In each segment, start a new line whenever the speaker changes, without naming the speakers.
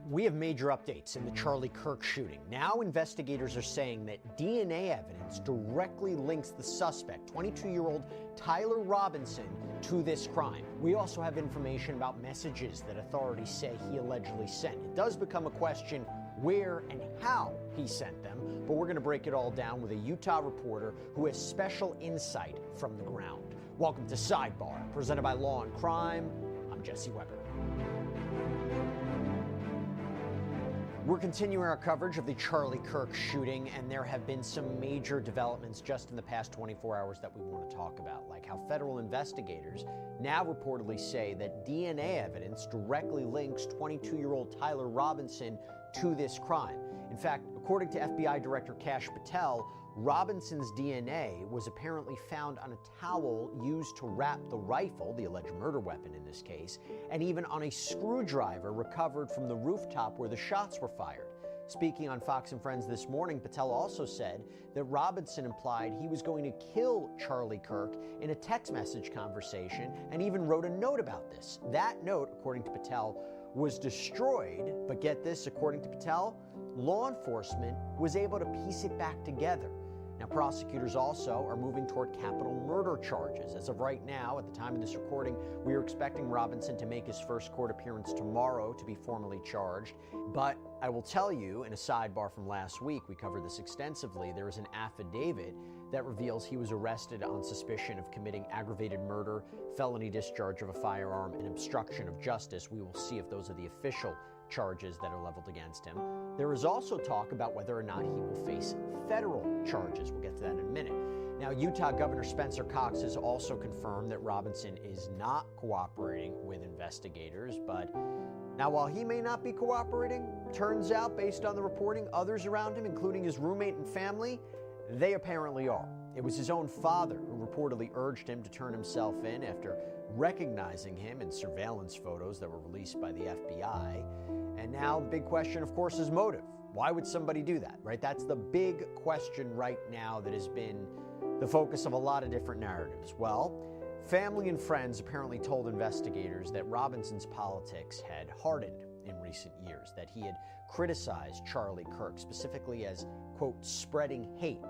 We have major updates in the Charlie Kirk shooting. Now investigators are saying that DNA evidence directly links the suspect, 22-year-old Tyler Robinson, to this crime. We also have information about messages that authorities say he allegedly sent. It does become a question where and how he sent them, but we're going to break it all down with a Utah reporter who has special insight from the ground. Welcome to Sidebar, presented by Law&Crime. I'm Jesse Weber. We're continuing our coverage of the Charlie Kirk shooting, and there have been some major developments just in the past 24 hours that we want to talk about, like how federal investigators now reportedly say that DNA evidence directly links 22-year-old Tyler Robinson to this crime. In fact, according to FBI Director Kash Patel, Robinson's DNA was apparently found on a towel used to wrap the rifle, the alleged murder weapon in this case, and even on a screwdriver recovered from the rooftop where the shots were fired. Speaking on Fox and Friends this morning, Patel also said that Robinson implied he was going to kill Charlie Kirk in a text message conversation and even wrote a note about this. That note, according to Patel, was destroyed, but get this, according to Patel, law enforcement was able to piece it back together. Now, prosecutors also are moving toward capital murder charges. As of right now, at the time of this recording, we are expecting Robinson to make his first court appearance tomorrow to be formally charged. But I will tell you, in a sidebar from last week, we covered this extensively, there is an affidavit that reveals he was arrested on suspicion of committing aggravated murder, felony discharge of a firearm, and obstruction of justice. We will see if those are the official charges that are leveled against him. There is also talk about whether or not he will face federal charges. We'll get to that in a minute. Now, Utah Governor Spencer Cox has also confirmed that Robinson is not cooperating with investigators, but now while he may not be cooperating, turns out, based on the reporting, others around him, including his roommate and family, they apparently are. It was his own father who reportedly urged him to turn himself in after recognizing him in surveillance photos that were released by the FBI. And now the big question, of course, is motive. Why would somebody do that, right? That's the big question right now that has been the focus of a lot of different narratives. Well, family and friends apparently told investigators that Robinson's politics had hardened in recent years, that he had criticized Charlie Kirk, specifically as, quote, spreading hate.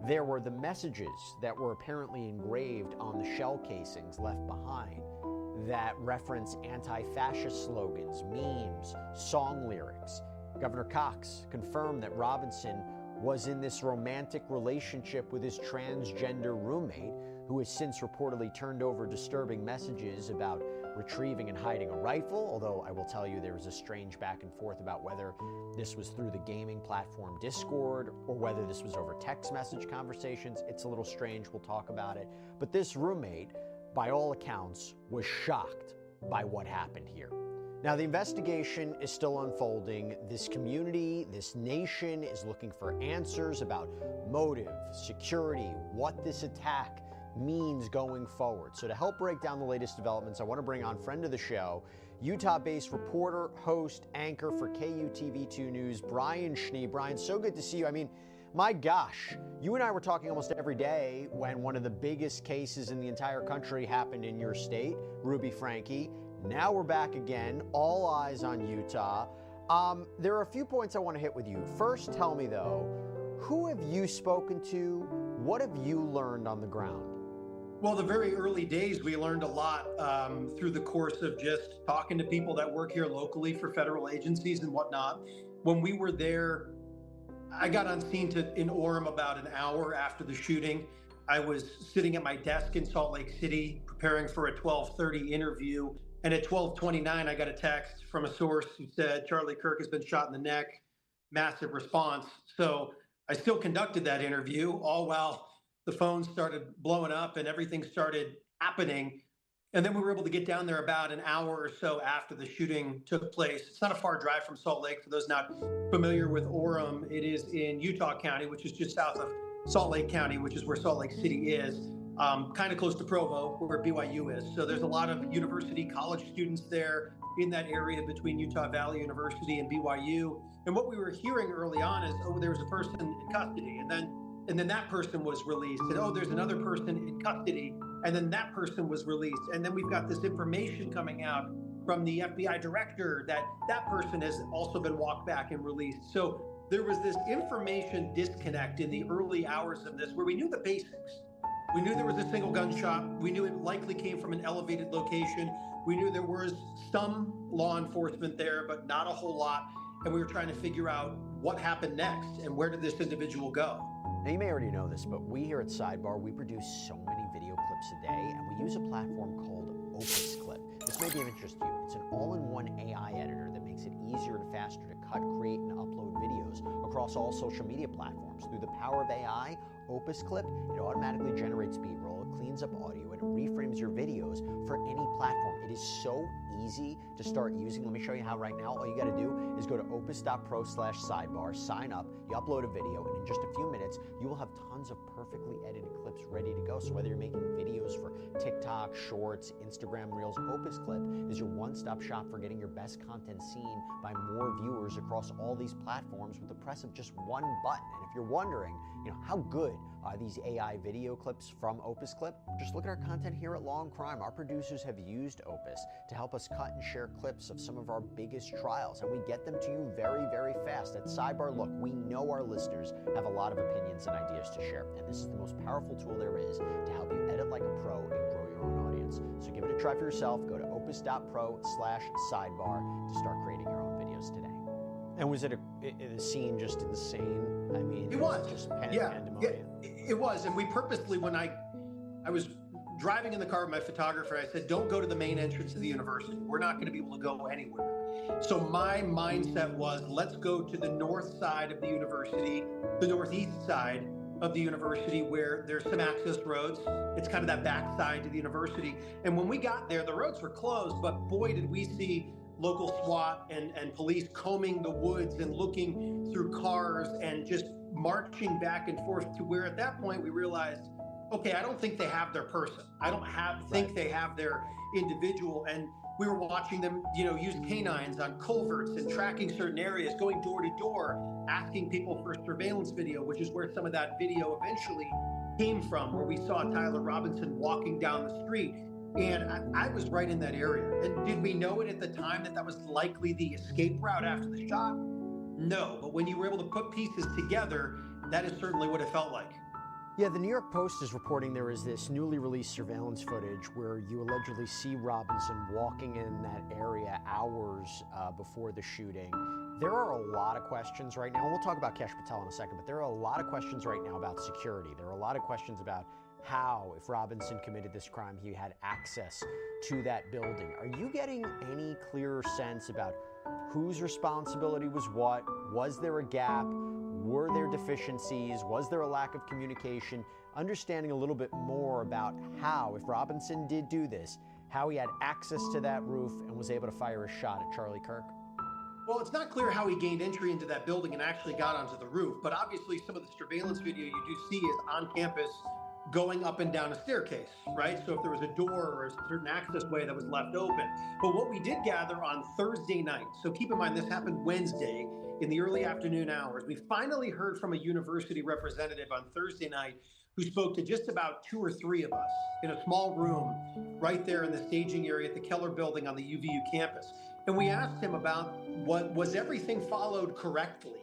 There were the messages that were apparently engraved on the shell casings left behind that reference anti-fascist slogans, memes, song lyrics. Governor Cox confirmed that Robinson was in this romantic relationship with his transgender roommate, who has since reportedly turned over disturbing messages about retrieving and hiding a rifle, although I will tell you there was a strange back and forth about whether this was through the gaming platform Discord or whether this was over text message conversations. It's a little strange. We'll talk about it. But this roommate, by all accounts, was shocked by what happened here. Now, the investigation is still unfolding. This community, this nation is looking for answers about motive, security, what this attack means going forward. So to help break down the latest developments, I want to bring on friend of the show, Utah-based reporter, host, anchor for KUTV2 News, Brian Schnee. Brian, so good to see you. I mean, my gosh, you and I were talking almost every day when one of the biggest cases in the entire country happened in your state, Ruby Franke. Now we're back again, all eyes on Utah. There are a few points I want to hit with you. First, tell me though, who have you spoken to? What have you learned on the ground?
Well, the very early days, we learned a lot through the course of just talking to people that work here locally for federal agencies and whatnot. When we were there, I got on scene in Orem about an hour after the shooting. I was sitting at my desk in Salt Lake City preparing for a 12:30 interview. And at 12:29, I got a text from a source who said Charlie Kirk has been shot in the neck, massive response. So I still conducted that interview, all while the phone started blowing up and everything started happening. And then we were able to get down there about an hour or so after the shooting took place. It's not a far drive from Salt Lake. For those not familiar with Orem, it is in Utah County, which is just south of Salt Lake County, which is where Salt Lake City is, kind of close to Provo, where BYU is. So there's a lot of university, college students there in that area between Utah Valley University and BYU. And what we were hearing early on is, oh, there was a person in custody, and then that person was released, and oh, there's another person in custody, and then that person was released. And then we've got this information coming out from the FBI director that that person has also been walked back and released. So there was this information disconnect in the early hours of this where we knew the basics. We knew there was a single gunshot. We knew it likely came from an elevated location. We knew there was some law enforcement there, but not a whole lot. And we were trying to figure out what happened next and where did this individual go.
Now, you may already know this, but we here at Sidebar, we produce so many video clips a day, and we use a platform called Opus Clip. This may be of interest to you. It's an all-in-one AI editor that makes it easier and faster to cut, create, and upload videos across all social media platforms. Through the power of AI, Opus Clip, it automatically generates B-roll, it cleans up audio, and it reframes your videos for any platform. It is so easy to start using. Let me show you how right now. All you got to do is go to opus.pro/sidebar, sign up, you upload a video, and in just a few minutes, you will have tons of perfectly edited clips ready to go. So whether you're making videos for TikTok, Shorts, Instagram Reels, Opus Clip is your one-stop shop for getting your best content seen by more viewers across all these platforms with the press of just one button. And if you're wondering, how good are these AI video clips from Opus Clip? Just look at our content here at Law&Crime. Our producers have used Opus to help us cut and share clips of some of our biggest trials, and we get them to you very, very fast. At Sidebar, look, we know our listeners have a lot of opinions and ideas to share, and this is the most powerful tool there is to help you edit like a pro and grow your own audience. So give it a try for yourself. Go to opus.pro/sidebar to start creating your own videos today. And was it a scene just insane? I mean,
it was
just
pandemonium. It was, and we purposely, when I was driving in the car with my photographer, I said, don't go to the main entrance of the university. We're not going to be able to go anywhere. So my mindset was, let's go to the north side of the university, the northeast side of the university, where there's some access roads. It's kind of that back side to the university. And when we got there, the roads were closed, but boy, did we see local SWAT and police combing the woods and looking through cars and just marching back and forth to where at that point we realized, okay, I don't think they have their person. I don't think they have their individual. And we were watching them, use canines on culverts and tracking certain areas, going door to door, asking people for surveillance video, which is where some of that video eventually came from, where we saw Tyler Robinson walking down the street. And I was right in that area. And did we know it at the time that was likely the escape route after the shot? No, but when you were able to put pieces together, that is certainly what it felt like.
Yeah, the New York Post is reporting there is this newly released surveillance footage where you allegedly see Robinson walking in that area hours before the shooting. There are a lot of questions right now, and we'll talk about Kaye Patel in a second, but there are a lot of questions right now about security. There are a lot of questions about how, if Robinson committed this crime, he had access to that building. Are you getting any clearer sense about whose responsibility was what? Was there a gap? Were there deficiencies? Was there a lack of communication? Understanding a little bit more about how, if Robinson did do this, how he had access to that roof and was able to fire a shot at Charlie Kirk?
Well, it's not clear how he gained entry into that building and actually got onto the roof, but obviously some of the surveillance video you do see is on campus going up and down a staircase, right? So if there was a door or a certain access way that was left open. But what we did gather on Thursday night, so keep in mind this happened Wednesday in the early afternoon hours, we finally heard from a university representative on Thursday night who spoke to just about 2 or 3 of us in a small room right there in the staging area at the Keller building on the UVU campus. And we asked him about was everything followed correctly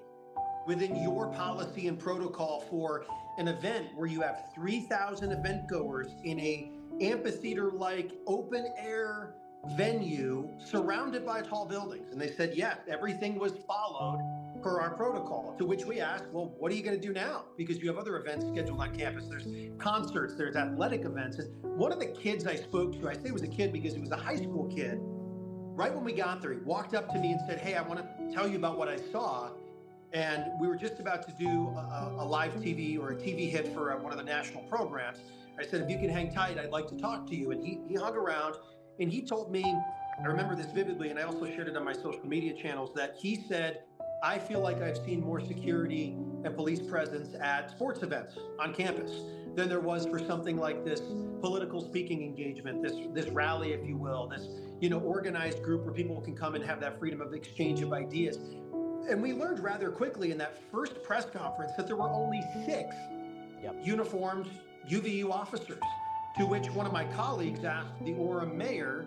within your policy and protocol for an event where you have 3,000 event goers in a amphitheater-like open air venue surrounded by tall buildings. And they said, yes, everything was followed per our protocol, to which we asked, well, what are you going to do now? Because you have other events scheduled on campus. There's concerts, there's athletic events. And one of the kids I spoke to, I say it was a kid because he was a high school kid, right when we got there, he walked up to me and said, hey, I want to tell you about what I saw. And we were just about to do a live TV or a TV hit for one of the national programs. I said, if you can hang tight, I'd like to talk to you. And he hung around and he told me, I remember this vividly, and I also shared it on my social media channels, that he said, I feel like I've seen more security and police presence at sports events on campus than there was for something like this political speaking engagement, this rally, if you will, this organized group where people can come and have that freedom of exchange of ideas. And we learned rather quickly in that first press conference that there were only 6 uniformed UVU officers, to which one of my colleagues asked the Orem mayor,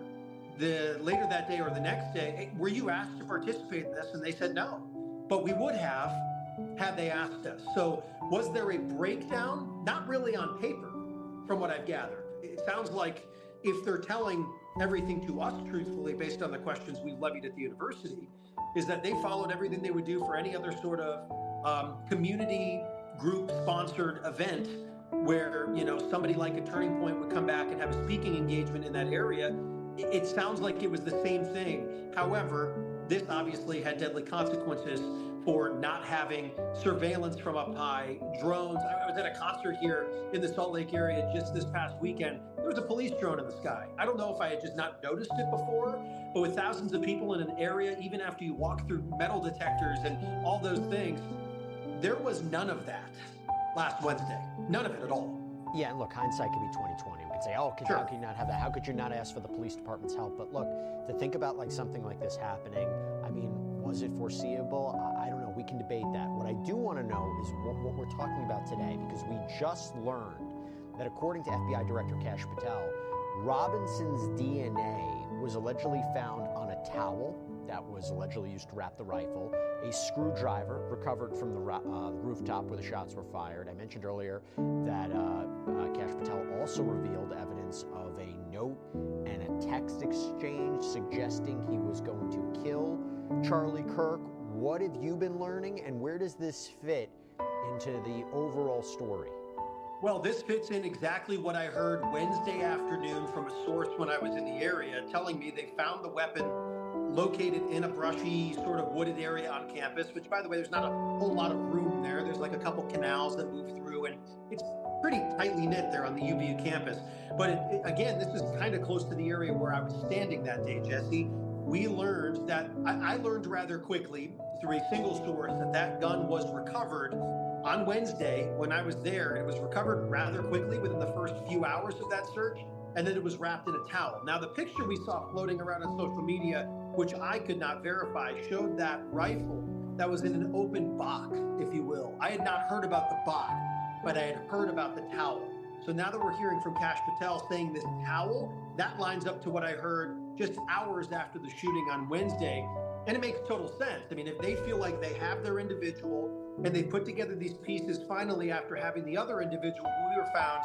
later that day or the next day, "Hey, were you asked to participate in this?" And they said no, but we would have had they asked us. So was there a breakdown? Not really on paper, from what I've gathered. It sounds like if they're telling everything to us truthfully based on the questions we've levied at the university, is that they followed everything they would do for any other sort of community group sponsored event where, somebody like a Turning Point would come back and have a speaking engagement in that area. It sounds like it was the same thing. However, this obviously had deadly consequences for not having surveillance from up high, drones. I was at a concert here in the Salt Lake area just this past weekend. There was a police drone in the sky. I don't know if I had just not noticed it before, but with thousands of people in an area, even after you walk through metal detectors and all those things, there was none of that last Wednesday. None of it at all.
Yeah, and look, hindsight can be 20/20. We could say, how could you not have that? How could you not ask for the police department's help? But look, to think about like something like this happening, I mean, was it foreseeable? I don't know. We can debate that. What I do want to know is what we're talking about today, because we just learned that according to FBI Director Kaye Patel, Robinson's DNA was allegedly found on a towel that was allegedly used to wrap the rifle, a screwdriver recovered from the rooftop where the shots were fired. I mentioned earlier that Kaye Patel also revealed evidence of a note and a text exchange suggesting he was going to kill Charlie Kirk. What have you been learning, and where does this fit into the overall story?
Well, this fits in exactly what I heard Wednesday afternoon from a source when I was in the area, telling me they found the weapon located in a brushy sort of wooded area on campus, which, by the way, there's not a whole lot of room there. There's like a couple canals that move through, and it's pretty tightly knit there on the UVU campus. But again, this is kind of close to the area where I was standing that day, Jesse. We learned that, I learned rather quickly through a single source that gun was recovered on Wednesday when I was there. It was recovered rather quickly within the first few hours of that search, and then it was wrapped in a towel. Now, the picture we saw floating around on social media, which I could not verify, showed that rifle that was in an open box, if you will. I had not heard about the box, but I had heard about the towel. So now that we're hearing from Kaye Patel saying this towel, that lines up to what I heard just hours after the shooting on Wednesday. And it makes total sense. I mean, if they feel like they have their individual and they put together these pieces finally after having the other individual who we were found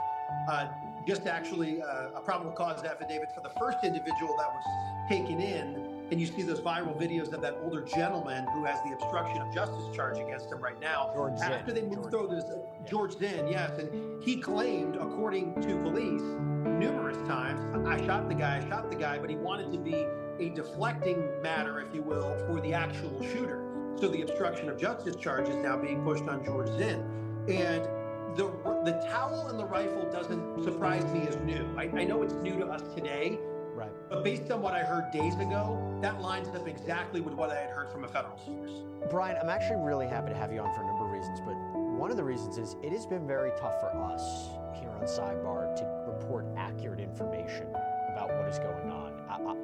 just actually a probable cause affidavit for the first individual that was taken in. And you see those viral videos of that older gentleman who has the obstruction of justice charge against him right now.
George
After
Zinn.
they moved through this, George Zinn, yes. And he claimed, according to police, numerous times, I shot the guy, but he wanted to be a deflecting matter, if you will, for the actual shooter. So the obstruction of justice charge is now being pushed on George Zinn. And the towel and the rifle doesn't surprise me as new. I know it's new to us today,
Right.
but based on what I heard days ago, that lines up exactly with what I had heard from a federal source.
Brian, I'm actually really happy to have you on for a number of reasons, but one of the reasons is it has been very tough for us here on Sidebar to report accurate information about what is going on.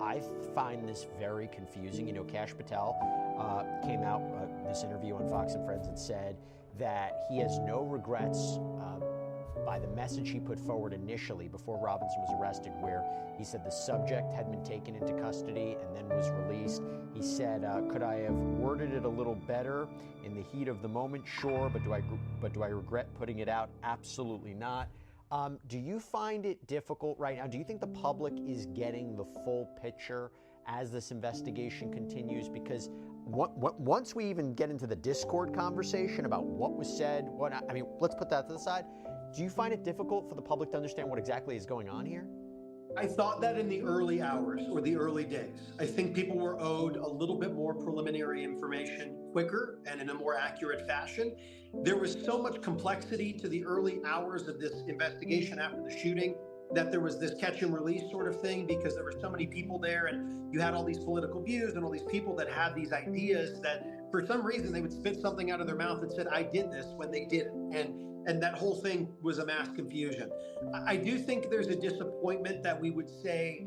I find this very confusing. You know, Kaye Patel came out this interview on Fox and Friends and said that he has no regrets by the message he put forward initially before Robinson was arrested, where he said the subject had been taken into custody and then was released. He said, could I have worded it a little better in the heat of the moment? Sure, but do I regret putting it out? Absolutely not. Do you find it difficult right now? Do you think the public is getting the full picture as this investigation continues? Because once we even get into the Discord conversation about what was said, let's put that to the side. Do you find it difficult for the public to understand what exactly is going on here?
I thought that in the early hours or the early days. I think people were owed a little bit more preliminary information quicker and in a more accurate fashion. There was so much complexity to the early hours of this investigation after the shooting that there was this catch and release sort of thing, because there were so many people there and you had all these political views and all these people that had these ideas that for some reason they would spit something out of their mouth that said, I did this, when they didn't. And that whole thing was a mass confusion. I do think there's a disappointment that we would say,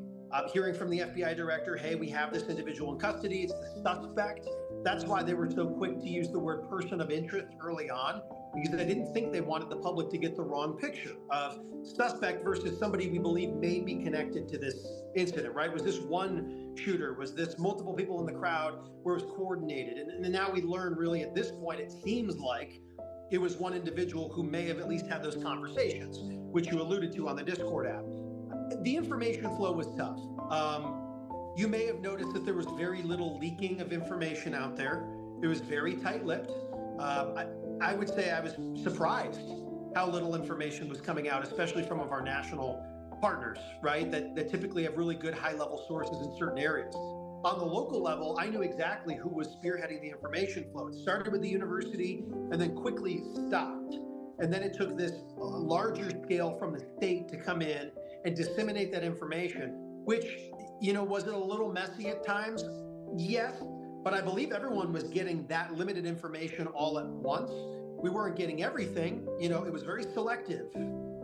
hearing from the FBI director, hey, we have this individual in custody, it's the suspect. That's why they were so quick to use the word person of interest early on. because I didn't think they wanted the public to get the wrong picture of suspect versus somebody we believe may be connected to this incident, right? Was this one shooter? Was this multiple people in the crowd where it was coordinated? And now we learn really at this point, it seems like it was one individual who may have at least had those conversations, which you alluded to on the Discord app. The information flow was tough. You may have noticed that there was very little leaking of information out there. It was very tight-lipped. I would say I was surprised how little information was coming out, especially from our national partners, right? That typically have really good high-level sources in certain areas. On the local level, I knew exactly who was spearheading the information flow. It started with the university and then quickly stopped. And then it took this larger scale from the state to come in and disseminate that information, which, was it a little messy at times? Yes, but I believe everyone was getting that limited information all at once. We weren't getting everything. It was very selective,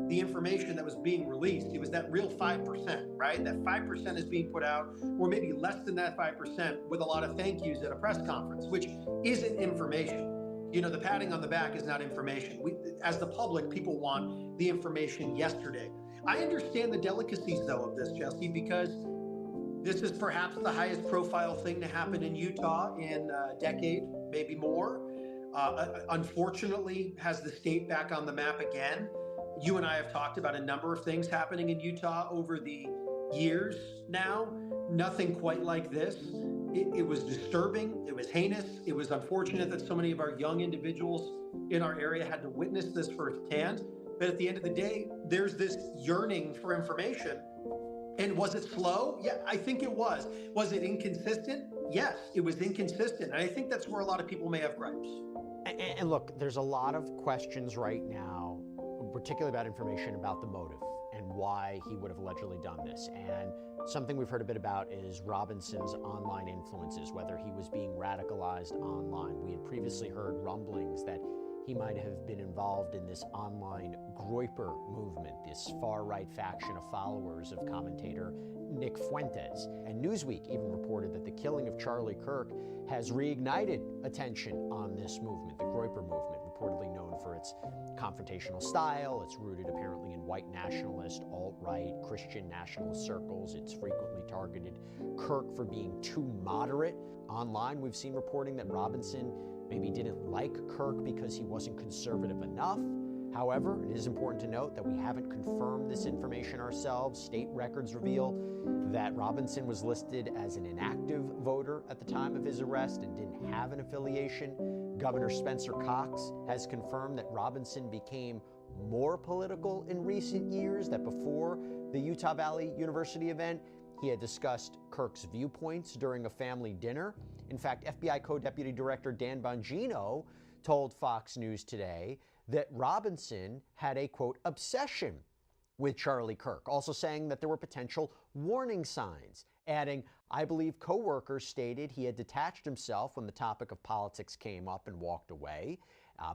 the information that was being released. It was that real 5%, right? That 5% is being put out, or maybe less than that 5% with a lot of thank yous at a press conference, which isn't information. The patting on the back is not information. As the public, people want the information yesterday. I understand the delicacies, though, of this, Jesse, because this is perhaps the highest profile thing to happen in Utah in a decade, maybe more. Unfortunately, has the state back on the map again. You and I have talked about a number of things happening in Utah over the years now. Nothing quite like this. It was disturbing. It was heinous. It was unfortunate that so many of our young individuals in our area had to witness this firsthand. But at the end of the day, there's this yearning for information. And was it slow? Yeah, I think it was. Was it inconsistent? Yes, it was inconsistent. And I think that's where a lot of people may have gripes.
And look, there's a lot of questions right now, particularly about information about the motive and why he would have allegedly done this. And something we've heard a bit about is Robinson's online influences, whether he was being radicalized online. We had previously heard rumblings that he might have been involved in this online Groyper movement, this far-right faction of followers of commentator Nick Fuentes. And Newsweek even reported that the killing of Charlie Kirk has reignited attention on this movement, the Groyper movement, reportedly known for its confrontational style. It's rooted apparently in white nationalist, alt-right, Christian nationalist circles. It's frequently targeted Kirk for being too moderate. Online, we've seen reporting that Robinson maybe didn't like Kirk because he wasn't conservative enough. However, it is important to note that we haven't confirmed this information ourselves. State records reveal that Robinson was listed as an inactive voter at the time of his arrest and didn't have an affiliation. Governor Spencer Cox has confirmed that Robinson became more political in recent years, that before the Utah Valley University event, he had discussed Kirk's viewpoints during a family dinner. In fact, FBI Co-Deputy Director Dan Bongino told Fox News today that Robinson had a, quote, obsession with Charlie Kirk, also saying that there were potential warning signs, adding, I believe coworkers stated he had detached himself when the topic of politics came up and walked away.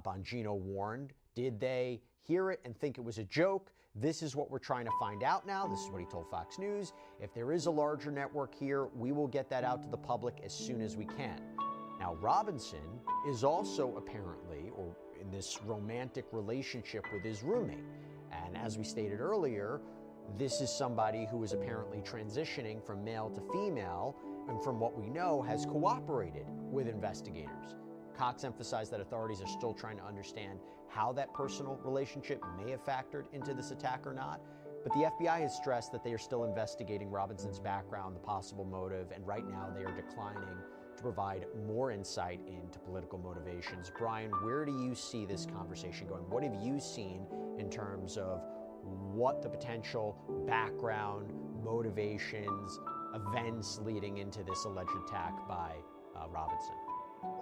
Bongino warned, did they hear it and think it was a joke? This is what we're trying to find out now. This is what he told Fox News. If there is a larger network here, we will get that out to the public as soon as we can. Now, Robinson is also apparently, or in this romantic relationship with his roommate. And as we stated earlier, this is somebody who is apparently transitioning from male to female, and from what we know, has cooperated with investigators. Cox emphasized that authorities are still trying to understand how that personal relationship may have factored into this attack or not. But the FBI has stressed that they are still investigating Robinson's background, the possible motive, and right now they are declining to provide more insight into political motivations. Brian, where do you see this conversation going? What have you seen in terms of what the potential background, motivations, events leading into this alleged attack by Robinson?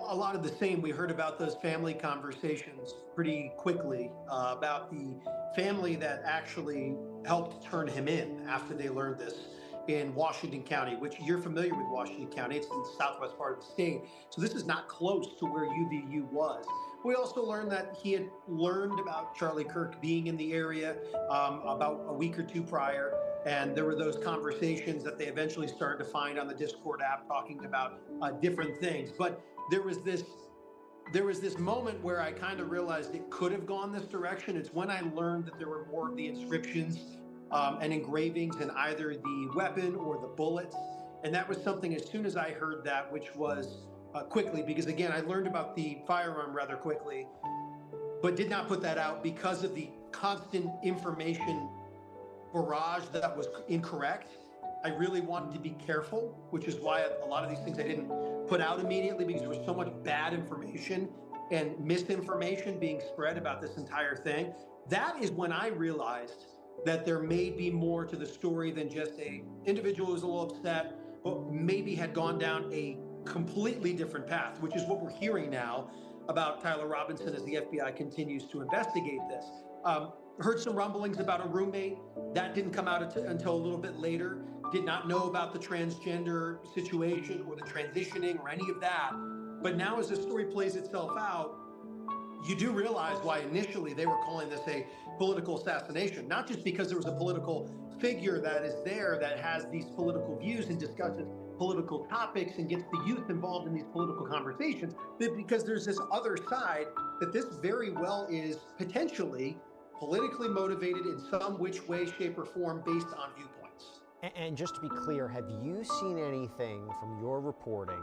A lot of the same. We heard about those family conversations pretty quickly about the family that actually helped turn him in after they learned this in Washington County, which you're familiar with Washington County. It's in the southwest part of the state. So this is not close to where UVU was. We also learned that he had learned about Charlie Kirk being in the area about a week or two prior. And there were those conversations that they eventually started to find on the Discord app talking about different things. But there was this there was this moment where I kind of realized it could have gone this direction. It's when I learned that there were more of the inscriptions and engravings in either the weapon or the bullets. And that was something, as soon as I heard that, which was quickly, because again, I learned about the firearm rather quickly, but did not put that out because of the constant information barrage that was incorrect. I really wanted to be careful, which is why a lot of these things I didn't put out immediately, because there was so much bad information and misinformation being spread about this entire thing. That is when I realized that there may be more to the story than just a individual who's a little upset, but maybe had gone down a completely different path, which is what we're hearing now about Tyler Robinson as the FBI continues to investigate this. Heard some rumblings about a roommate. That didn't come out until a little bit later. Did not know about the transgender situation or the transitioning or any of that. But now as the story plays itself out, you do realize why initially they were calling this a political assassination, not just because there was a political figure that is there that has these political views and discusses political topics and gets the youth involved in these political conversations, but because there's this other side that this very well is potentially politically motivated in some which way, shape, or form based on viewpoints.
And just to be clear, have you seen anything from your reporting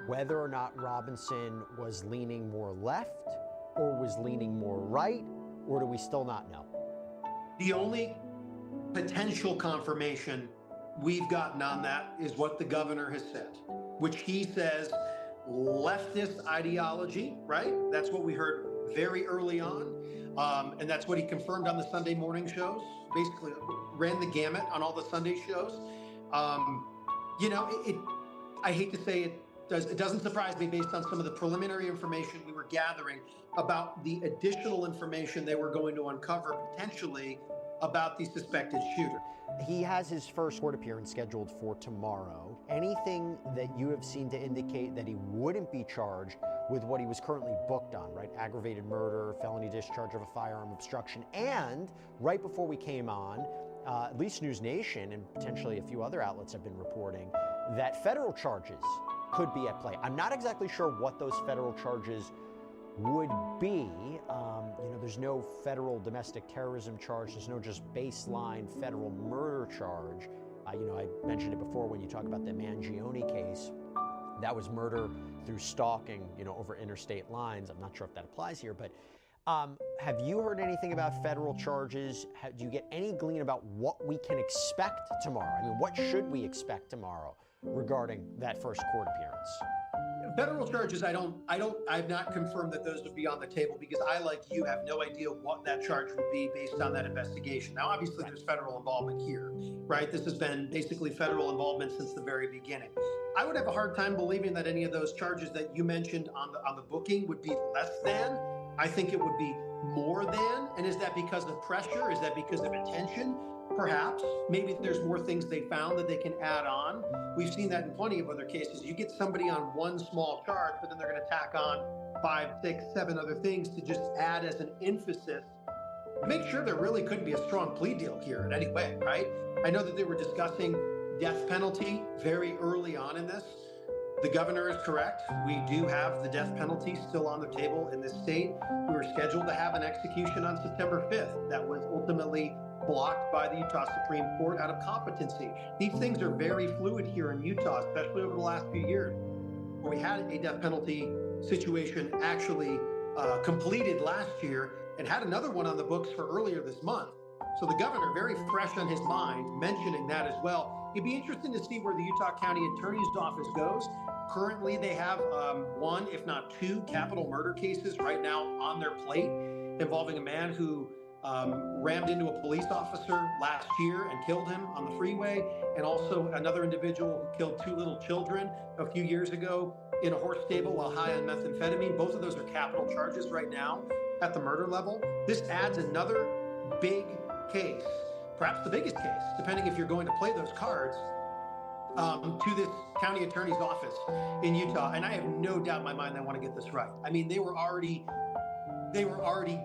whether or not Robinson was leaning more left or was leaning more right, or do we still not know?
The only potential confirmation we've gotten on that is what the governor has said, which he says leftist ideology, right? That's what we heard very early on. And that's what he confirmed on the Sunday morning shows, basically ran the gamut on all the Sunday shows. I hate to say it doesn't surprise me based on some of the preliminary information we were gathering about the additional information they were going to uncover potentially about the suspected shooter.
He has his first court appearance scheduled for tomorrow. Anything that you have seen to indicate that he wouldn't be charged with what he was currently booked on, right? Aggravated murder, felony discharge of a firearm, obstruction, and right before we came on, at least News Nation and potentially a few other outlets have been reporting that federal charges could be at play. I'm not exactly sure what those federal charges would be. There's no federal domestic terrorism charge. There's no just baseline federal murder charge. I mentioned it before when you talk about the McGeough case. That was murder through stalking, over interstate lines. I'm not sure if that applies here, but have you heard anything about federal charges? Do you get any glean about what we can expect tomorrow? I mean, what should we expect tomorrow regarding that first court appearance?
Federal charges, I've not confirmed that those would be on the table because I, like you, have no idea what that charge would be based on that investigation. Now, obviously, there's federal involvement here, right? This has been basically federal involvement since the very beginning. I would have a hard time believing that any of those charges that you mentioned on the booking would be less than. I think it would be more than. And is that because of pressure? Is that because of intention? Perhaps. Maybe there's more things they found that they can add on. We've seen that in plenty of other cases. You get somebody on one small charge, but then they're going to tack on 5, 6, 7 other things to just add as an emphasis. Make sure there really couldn't be a strong plea deal here in any way, right? I know that they were discussing death penalty very early on in this. The governor is correct. We do have the death penalty still on the table in this state. We were scheduled to have an execution on September 5th. That was ultimately blocked by the Utah Supreme Court out of competency. These things are very fluid here in Utah, especially over the last few years, where we had a death penalty situation actually completed last year and had another one on the books for earlier this month. So the governor, very fresh on his mind, mentioning that as well. It'd be interesting to see where the Utah County Attorney's Office goes. Currently, they have one, if not 2, capital murder cases right now on their plate involving a man who rammed into a police officer last year and killed him on the freeway, and also another individual who killed 2 little children a few years ago in a horse stable while high on methamphetamine. Both of those are capital charges right now at the murder level. This adds another big case, perhaps the biggest case, depending if you're going to play those cards, to this county attorney's office in Utah. And I have no doubt in my mind they want to get this right. I mean, they were already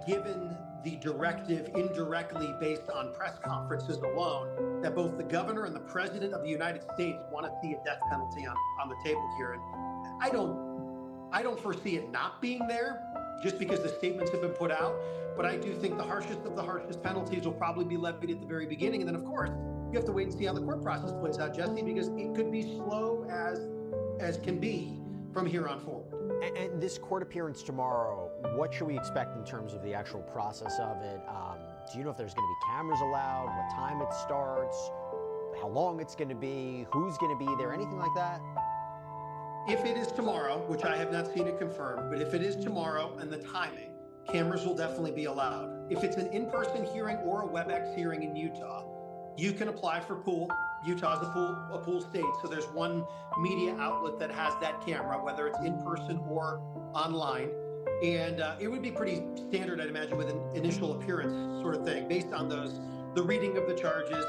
given the directive indirectly based on press conferences alone that both the governor and the president of the United States want to see a death penalty on the table here. And I don't foresee it not being there just because the statements have been put out. But I do think the harshest of the harshest penalties will probably be levied at the very beginning. And then, of course, you have to wait and see how the court process plays out, Jesse, because it could be slow as can be from here on forward.
And this court appearance tomorrow, what should we expect in terms of the actual process of it? Do you know if there's going to be cameras allowed, what time it starts, how long it's going to be, who's going to be there, anything like that?
If it is tomorrow, which I have not seen it confirmed, but if it is tomorrow and the timing, cameras will definitely be allowed. If it's an in-person hearing or a WebEx hearing in Utah, you can apply for pool. Utah's a pool state, so there's one media outlet that has that camera, whether it's in person or online. And it would be pretty standard, I'd imagine, with an initial appearance sort of thing, based on the reading of the charges.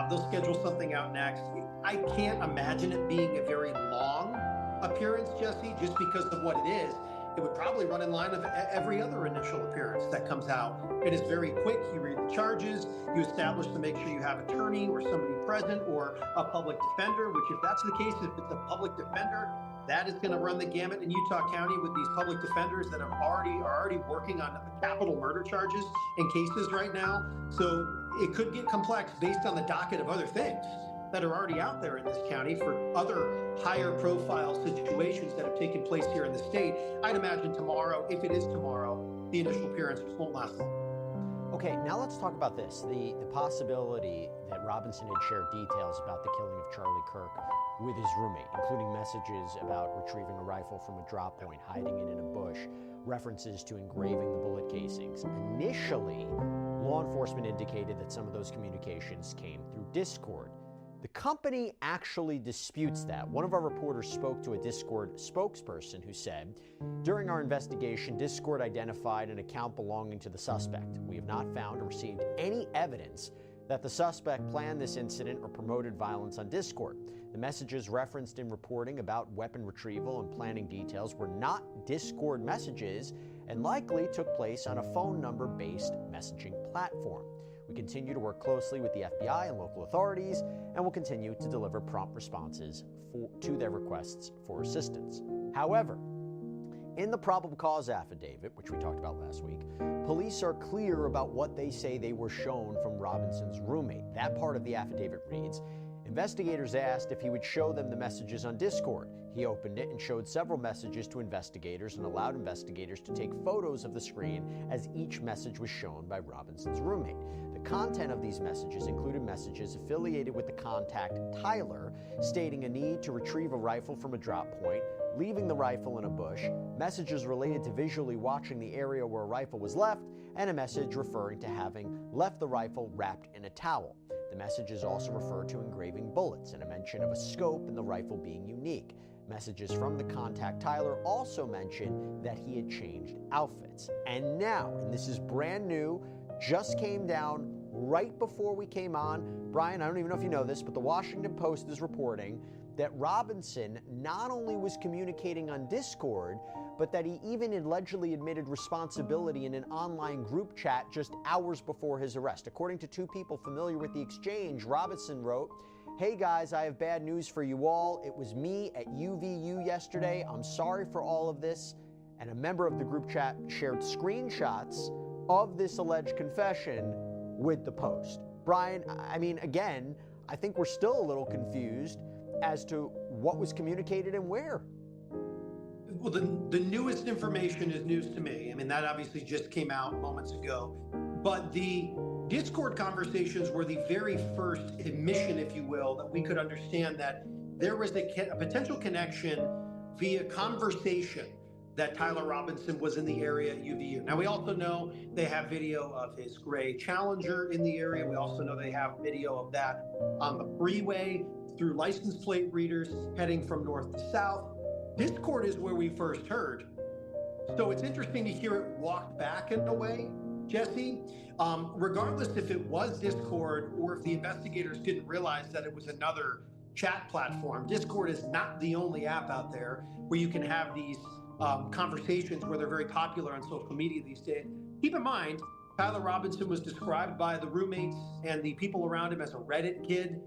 They'll schedule something out next. I can't imagine it being a very long appearance, Jesse, just because of what it is. It would probably run in line of every other initial appearance that comes out. It is very quick. You read the charges, you establish to make sure you have attorney or somebody present or a public defender, which if that's the case, if it's a public defender, that is going to run the gamut in Utah County with these public defenders that are already working on capital murder charges and cases right now. So it could get complex based on the docket of other things that are already out there in this county for other higher profile situations that have taken place here in the state. I'd imagine tomorrow, if it is tomorrow, the initial appearance won't last long.
Okay, now let's talk about this, the possibility that Robinson had shared details about the killing of Charlie Kirk with his roommate, including messages about retrieving a rifle from a drop point, hiding it in a bush, references to engraving the bullet casings. Initially, law enforcement indicated that some of those communications came through Discord. The company actually disputes that. One of our reporters spoke to a Discord spokesperson who said, "During our investigation, Discord identified an account belonging to the suspect. We have not found or received any evidence that the suspect planned this incident or promoted violence on Discord. The messages referenced in reporting about weapon retrieval and planning details were not Discord messages and likely took place on a phone number-based messaging platform. We continue to work closely with the FBI and local authorities and will continue to deliver prompt responses to their requests for assistance." However, in the probable cause affidavit, which we talked about last week, police are clear about what they say they were shown from Robinson's roommate. That part of the affidavit reads, investigators asked if he would show them the messages on Discord. He opened it and showed several messages to investigators and allowed investigators to take photos of the screen as each message was shown by Robinson's roommate. The content of these messages included messages affiliated with the contact Tyler, stating a need to retrieve a rifle from a drop point, leaving the rifle in a bush, messages related to visually watching the area where a rifle was left, and a message referring to having left the rifle wrapped in a towel. The messages also refer to engraving bullets and a mention of a scope and the rifle being unique. Messages from the contact Tyler also mention that he had changed outfits. And now, and this is brand new, just came down right before we came on. Brian, I don't even know if you know this, but the Washington Post is reporting that Robinson not only was communicating on Discord, but that he even allegedly admitted responsibility in an online group chat just hours before his arrest. According to two people familiar with the exchange, Robinson wrote, "Hey guys, I have bad news for you all. It was me at UVU yesterday. I'm sorry for all of this." And a member of the group chat shared screenshots of this alleged confession with the Post. Brian, I mean, again, I think we're still a little confused as to what was communicated and where.
Well, the newest information is news to me. I mean, that obviously just came out moments ago. But the Discord conversations were the very first admission, if you will, that we could understand that there was a potential connection via conversation that Tyler Robinson was in the area at UVU. Now, we also know they have video of his gray Challenger in the area. We also know they have video of that on the freeway through license plate readers heading from north to south. Discord is where we first heard. So it's interesting to hear it walked back in a way, Jesse. Regardless if it was Discord or if the investigators didn't realize that it was another chat platform, Discord is not the only app out there where you can have these conversations where they're very popular on social media these days. Keep in mind, Tyler Robinson was described by the roommates and the people around him as a Reddit kid.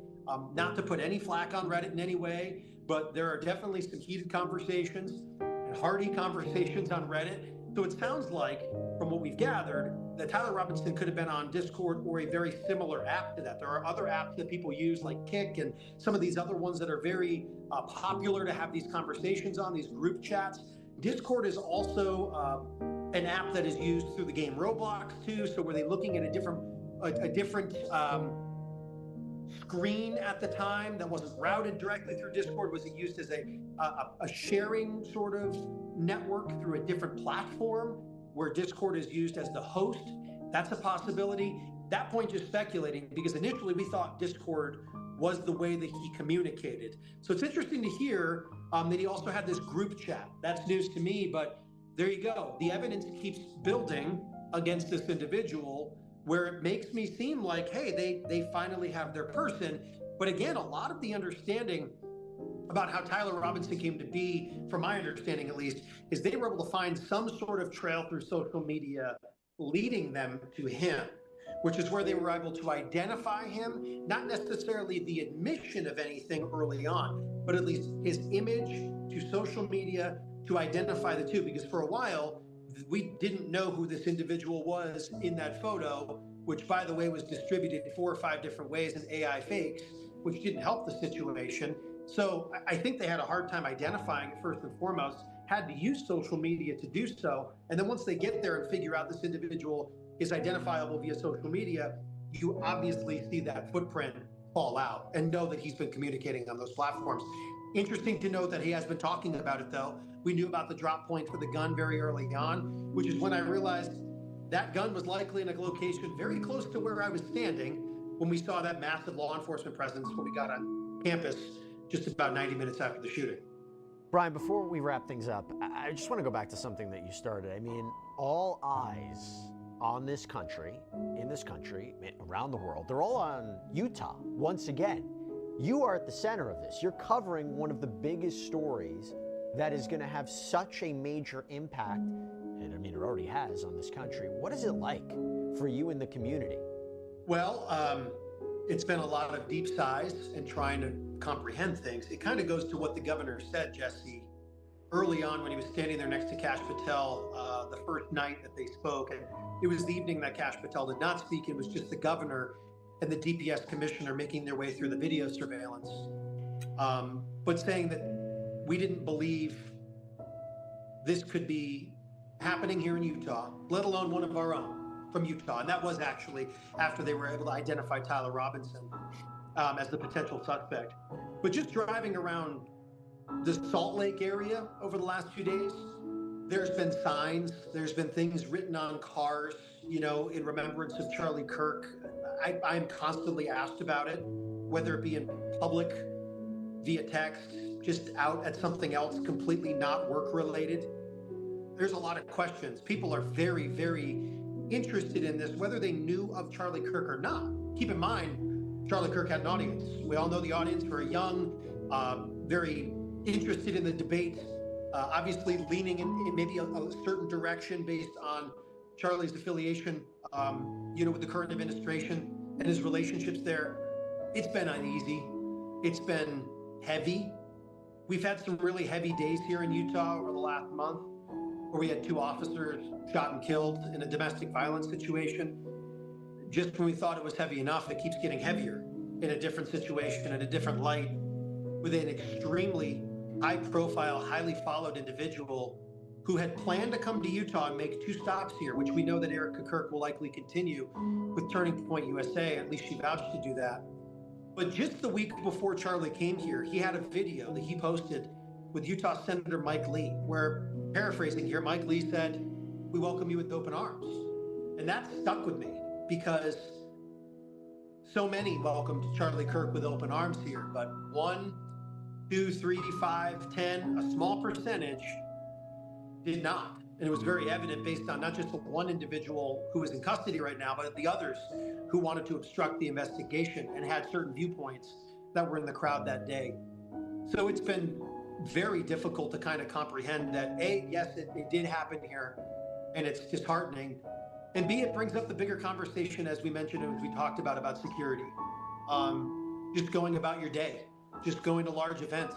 Not to put any flack on Reddit in any way, but there are definitely some heated conversations. And hearty conversations on Reddit. So it sounds like, from what we've gathered, that Tyler Robinson could have been on Discord or a very similar app to that. There are other apps that people use like Kick and some of these other ones that are very popular to have these conversations on, these group chats. Discord is also an app that is used through the game Roblox too. So were they looking at a different screen at the time that wasn't routed directly through Discord? Was it used as a sharing sort of network through a different platform where Discord is used as the host? That's a possibility. That point, just speculating, because initially we thought Discord was the way that he communicated. So it's interesting to hear that he also had this group chat. That's news to me, but there you go. The evidence keeps building against this individual, where it makes me seem like, hey, they finally have their person. But again, a lot of the understanding about how Tyler Robinson came to be, from my understanding at least, is they were able to find some sort of trail through social media leading them to him, which is where they were able to identify him, not necessarily the admission of anything early on, but at least his image to social media to identify the two. Because for a while, we didn't know who this individual was in that photo, which, by the way, was distributed 4 or 5 different ways in AI fakes, which didn't help the situation. So I think they had a hard time identifying it first and foremost, had to use social media to do so. And then once they get there and figure out this individual is identifiable via social media, you obviously see that footprint fall out and know that he's been communicating on those platforms. Interesting to note that he has been talking about it, though. We knew about the drop point for the gun very early on, which is when I realized that gun was likely in a location very close to where I was standing when we saw that massive law enforcement presence when we got on campus just about 90 minutes after the shooting.
Brian, before we wrap things up, I just want to go back to something that you started. I mean, all eyes on this country, in this country, around the world, they're all on Utah once again. You are at the center of this. You're covering one of the biggest stories that is going to have such a major impact, and I mean, it already has, on this country. What is it like for you in the community?
Well, it's been a lot of deep sighs and trying to comprehend things. It kind of goes to what the governor said, Jesse, early on when he was standing there next to Kash Patel the first night that they spoke. And it was the evening that Kash Patel did not speak. It was just the governor and the DPS commissioner making their way through the video surveillance, but saying that we didn't believe this could be happening here in Utah, let alone one of our own from Utah. And that was actually after they were able to identify Tyler Robinson as the potential suspect. But just driving around the Salt Lake area over the last few days, there's been signs, there's been things written on cars, you know, in remembrance of Charlie Kirk. I'm constantly asked about it, whether it be in public, via text, just out at something else completely not work related. There's a lot of questions. People are very, very interested in this, whether they knew of Charlie Kirk or not. Keep in mind, Charlie Kirk had an audience. We all know the audience, very young, very interested in the debate, obviously leaning in maybe a certain direction based on Charlie's affiliation, with the current administration and his relationships there. It's been uneasy. It's been heavy. We've had some really heavy days here in Utah over the last month, where we had 2 officers shot and killed in a domestic violence situation. Just when we thought it was heavy enough, it keeps getting heavier in a different situation, in a different light, with an extremely high-profile, highly followed individual who had planned to come to Utah and make 2 stops here, which we know that Erica Kirk will likely continue with Turning Point USA. At least she vouched to do that. But just the week before Charlie came here, he had a video that he posted with Utah Senator Mike Lee, where, paraphrasing here, Mike Lee said, "We welcome you with open arms." And that stuck with me because so many welcomed Charlie Kirk with open arms here, but 1, 2, 3, 5, 10, a small percentage did not. And it was very evident based on not just the one individual who is in custody right now, but the others who wanted to obstruct the investigation and had certain viewpoints that were in the crowd that day. So it's been very difficult to kind of comprehend that, A, yes, it did happen here, and it's disheartening. And B, it brings up the bigger conversation, as we mentioned and as we talked about security. Just going about your day, just going to large events.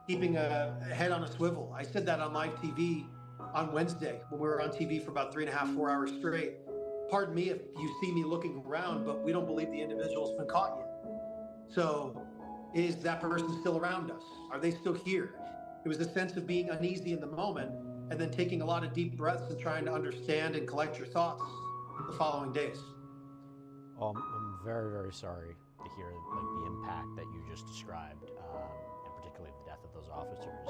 keeping a head on a swivel. I said that on live TV on Wednesday when we were on TV for about 3.5, 4 hours straight. Pardon me if you see me looking around, but we don't believe the individual's been caught yet. So is that person still around us? Are they still here? It was a sense of being uneasy in the moment and then taking a lot of deep breaths and trying to understand and collect your thoughts the following days.
I'm very, very sorry to hear the impact that you just described, and particularly the death of those officers.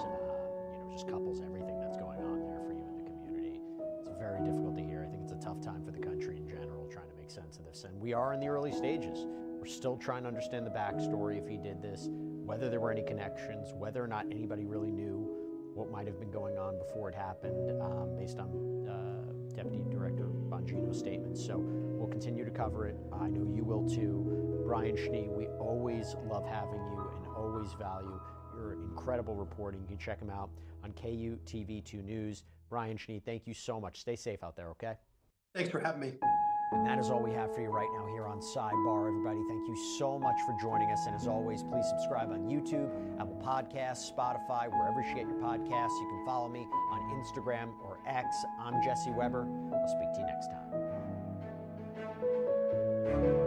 Just couples everything that's going on there for you in the community. It's very difficult to hear. I think it's a tough time for the country in general, trying to make sense of this. And we are in the early stages. We're still trying to understand the backstory, if he did this, whether there were any connections, whether or not anybody really knew what might have been going on before it happened, based on Deputy Director Bongino's statements. So we'll continue to cover it. I know you will too. Brian Schnee, we always love having you and always value your incredible reporting. You can check him out on KUTV 2 News. Brian Schnee, thank you so much. Stay safe out there, okay?
Thanks for having me.
And that is all we have for you right now here on Sidebar. Everybody, thank you so much for joining us. And as always, please subscribe on YouTube, Apple Podcasts, Spotify, wherever you get your podcasts. You can follow me on Instagram or X. I'm Jesse Weber. I'll speak to you next time.